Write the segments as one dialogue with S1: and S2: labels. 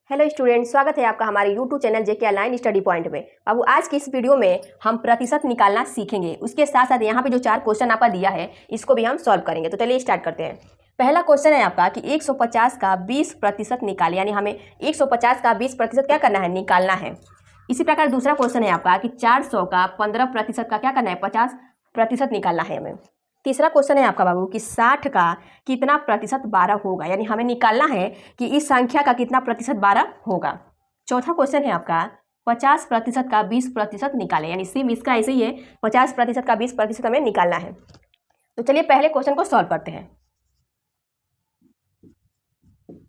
S1: Hello student, स्वागत है आपका हमारे यूट्यूब चैनल जेके ऑनलाइन स्टडी पॉइंट में। बाबू आज की इस वीडियो में हम प्रतिशत निकालना सीखेंगे। उसके साथ साथ यहाँ पे जो 4 क्वेश्चन आपका दिया है इसको भी हम सॉल्व करेंगे। तो चलिए स्टार्ट करते हैं। पहला क्वेश्चन है आपका कि 150 का 20% निकालें, यानी हमें 150 का 20% क्या करना है, निकालना है। इसी प्रकार दूसरा क्वेश्चन है आपका कि 400 का 15% का क्या करना है, 50% निकालना है हमें। तीसरा क्वेश्चन है आपका बाबू कि 60 का कितना प्रतिशत 12 होगा, यानी हमें निकालना है कि इस संख्या का कितना प्रतिशत 12 होगा। चौथा क्वेश्चन है आपका 50% का 20% निकालें, यानी सेम इसका ऐसे ही है, 50% का 20% हमें निकालना है। तो चलिए पहले क्वेश्चन को सॉल्व करते हैं।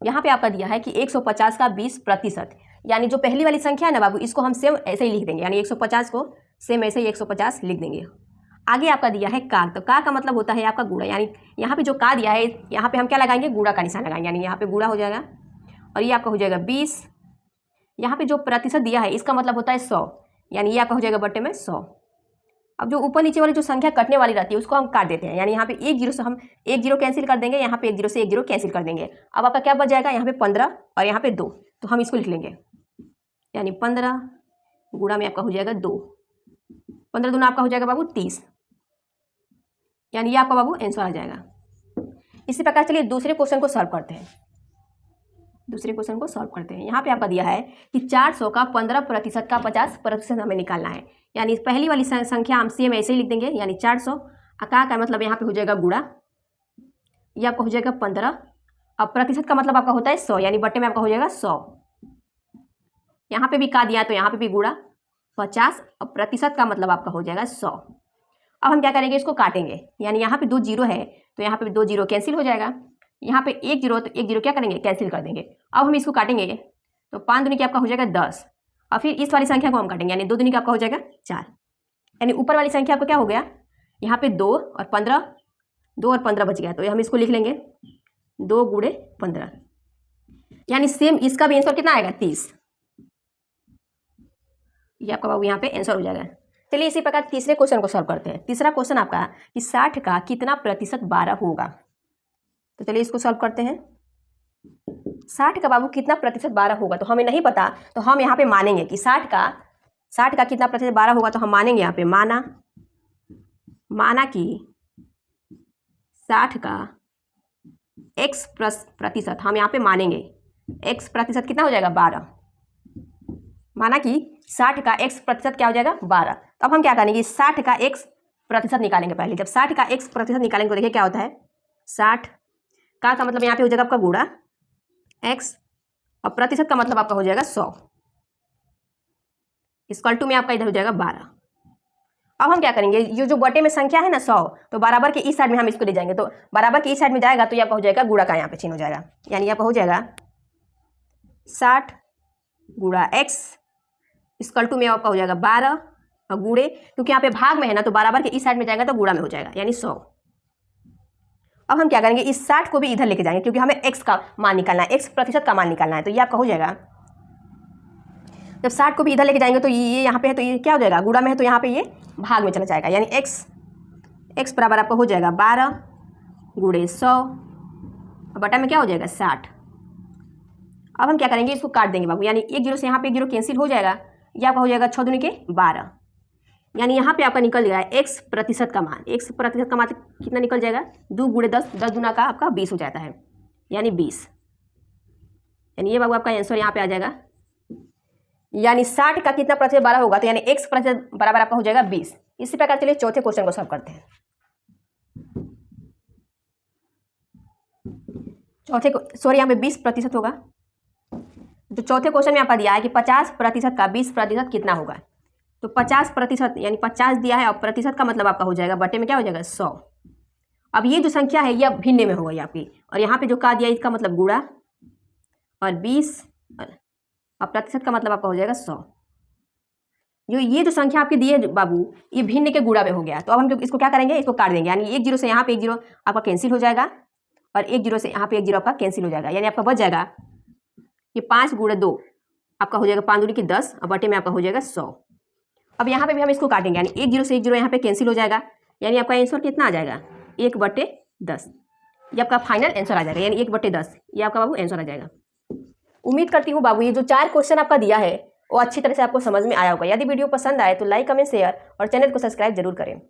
S1: यहाँ पे आपका दिया है कि 150 का 20%, यानी जो पहली वाली संख्या है ना बाबू, इसको हम सेम ऐसे ही लिख देंगे, यानी 150 को सेम ऐसे ही 150 लिख देंगे। आगे आपका दिया है का, तो का मतलब होता है आपका गुणा, यानी यहाँ पे जो का दिया है यहाँ पे हम क्या लगाएंगे, गुणा का निशान लगाएंगे, यानी यहाँ पे गुणा हो जाएगा और ये आपका हो जाएगा 20। यहाँ पे जो प्रतिशत दिया है इसका मतलब होता है 100, यानी ये आपका हो जाएगा बट्टे में 100। अब जो ऊपर नीचे वाली जो संख्या कटने वाली रहती है उसको हम काट देते हैं, यानी यहाँ पे 1 0 से हम 1 0 कैंसिल कर देंगे, यहाँ पे 1 0 से 1 0 कैंसिल कर देंगे। अब आपका क्या बच जाएगा, यहाँ पे 15 और यहाँ पे 2, तो हम इसको लिख लेंगे, यानी 15 गुणा में आपका हो जाएगा 2, 15 दूना आपका हो जाएगा बाबू 30, यानी ये आपका बाबू आंसर आ जाएगा। इसी प्रकार चलिए दूसरे क्वेश्चन को सॉल्व करते हैं। यहाँ पे आपका दिया है कि 400 का 15% का 50% हमें निकालना है, यानी पहली वाली संख्या हम सेम ऐसे ही लिख देंगे, यानी 400 का मतलब यहाँ पे हो जाएगा गुणा, ये आपका हो जाएगा 15। अब प्रतिशत का मतलब आपका होता है 100, यानी बट्टे में आपका हो जाएगा 100। यहाँ पे भी का दिया तो यहाँ पे भी गुणा 50, अब प्रतिशत का मतलब आपका हो जाएगा 100। अब हम क्या करेंगे, इसको काटेंगे, यानी यहाँ पे 2 0 है तो यहाँ पे 2 0 कैंसिल हो जाएगा, यहाँ पे 1 0 तो 1 0 क्या करेंगे, कैंसिल कर देंगे। अब हम इसको काटेंगे तो 5 दूनी की आपका हो जाएगा 10, और फिर इस वाली संख्या को हम काटेंगे, यानी 2 दूनी का आपका हो जाएगा 4, यानी ऊपर वाली संख्या आपका क्या हो गया, यहाँ पे 2 और 15 बच गया, तो हम इसको लिख लेंगे 2 गुणे 15, यानी सेम इसका भी आंसर कितना आएगा, 30। ये आपका बाबू यहाँ पे आंसर हो जाएगा। चलिए इसी प्रकार तीसरे क्वेश्चन को सॉल्व करते हैं। तीसरा क्वेश्चन आपका कि 60 का कितना प्रतिशत 12 होगा। तो चलिए इसको सॉल्व करते हैं। 60 का बाबू कितना प्रतिशत 12 होगा, तो हमें नहीं पता, तो हम यहाँ पे मानेंगे कि 60 का कितना प्रतिशत 12 होगा, तो हम मानेंगे यहाँ पे माना कि 60 का x प्रतिशत, हम यहाँ पे मानेंगे x प्रतिशत कितना हो जाएगा 12, माना कि 60 का x प्रतिशत क्या हो जाएगा 12। तो अब हम क्या करेंगे, 60 का x प्रतिशत निकालेंगे। पहले जब 60 का x प्रतिशत निकालेंगे तो देखिए क्या होता है, 60 का मतलब यहाँ पे हो जाएगा आपका गुणा x, और प्रतिशत का मतलब आपका हो जाएगा 100, इक्वल टू में आपका इधर हो जाएगा 12। अब हम क्या करेंगे, ये जो बटे में संख्या है ना 100, तो बराबर के इस साइड में हम इसको ले जाएंगे, तो बराबर के इस साइड में जाएगा तो ये आपका हो जाएगा गुणा का यहाँ पे चिन्ह हो जाएगा, यानी आपका हो जाएगा 60 गुणा x इक्वल टू में आपका हो जाएगा 12, और गुणे क्योंकि यहाँ पे भाग में है ना तो बराबर के इस साइड में जाएगा तो गुणा में हो जाएगा, यानी 100। अब हम क्या करेंगे, इस 60 को भी इधर लेके जाएंगे क्योंकि हमें x का मान निकालना है, x प्रतिशत का मान निकालना है। तो ये आपका हो जाएगा, जब 60 को भी इधर लेके जाएंगे तो ये यहाँ पे है तो ये क्या हो जाएगा, गुणा में है तो यहाँ पे ये भाग में चला जाएगा, यानी x बराबर आपका हो जाएगा 12 गुणे 100, बटा में क्या हो जाएगा 60। अब हम क्या करेंगे, इसको काट देंगे बाबू, यानी 1 0 से यहाँ पे 1 0 कैंसिल हो जाएगा, ये आपका हो जाएगा 6 दूनी के 12, यानी यहाँ पे आपका निकल गया है x प्रतिशत का मान। x प्रतिशत का मान कितना निकल जाएगा, 2 गुणे 10, 10 दूना का आपका 20 हो जाता है, यानी 20, यानी ये बाबू आपका आंसर यहाँ पे आ जाएगा। यानी 60 का कितना प्रतिशत 12 होगा, तो यानी x प्रतिशत बराबर आपका हो जाएगा 20। इसी प्रकार चलिए चौथे क्वेश्चन को सॉल्व करते हैं। यहाँ पे 20% होगा, तो चौथे क्वेश्चन में आपका दिया है कि 50% का 20% कितना होगा। तो 50% यानी 50 दिया है, और प्रतिशत का मतलब आपका हो जाएगा बटे में क्या हो जाएगा 100। अब ये जो संख्या है ये भिन्न में हो गई आपकी, और यहाँ पे जो का दिया इसका मतलब गुणा, और 20 और प्रतिशत का मतलब आपका हो जाएगा 100। ये जो संख्या आपके दिए बाबू ये भिन्न के गुणा में हो गया, तो अब हम इसको क्या करेंगे, इसको काट देंगे, यानी 1 0 से यहाँ पे 1 0 आपका कैंसिल हो जाएगा, और 1 0 से यहाँ पे 1 0 आपका कैंसिल हो जाएगा, यानी आपका बच जाएगा ये 5 गुणे 2 आपका हो जाएगा 5 दूनी की 10, और बटे में आपका हो जाएगा 100। अब यहाँ पे भी हम इसको काटेंगे, यानी 1 0 से 1 0 यहाँ पे कैंसिल हो जाएगा, यानी आपका आंसर कितना आ जाएगा 1/10, ये आपका फाइनल आंसर आ जाएगा, यानी 1/10 ये आपका बाबू आंसर आ जाएगा। उम्मीद करती हूँ बाबू ये जो 4 क्वेश्चन आपका दिया है वो अच्छी तरह से आपको समझ में आया होगा। यदि वीडियो पसंद आए तो लाइक, कमेंट, शेयर और चैनल को सब्सक्राइब जरूर करें।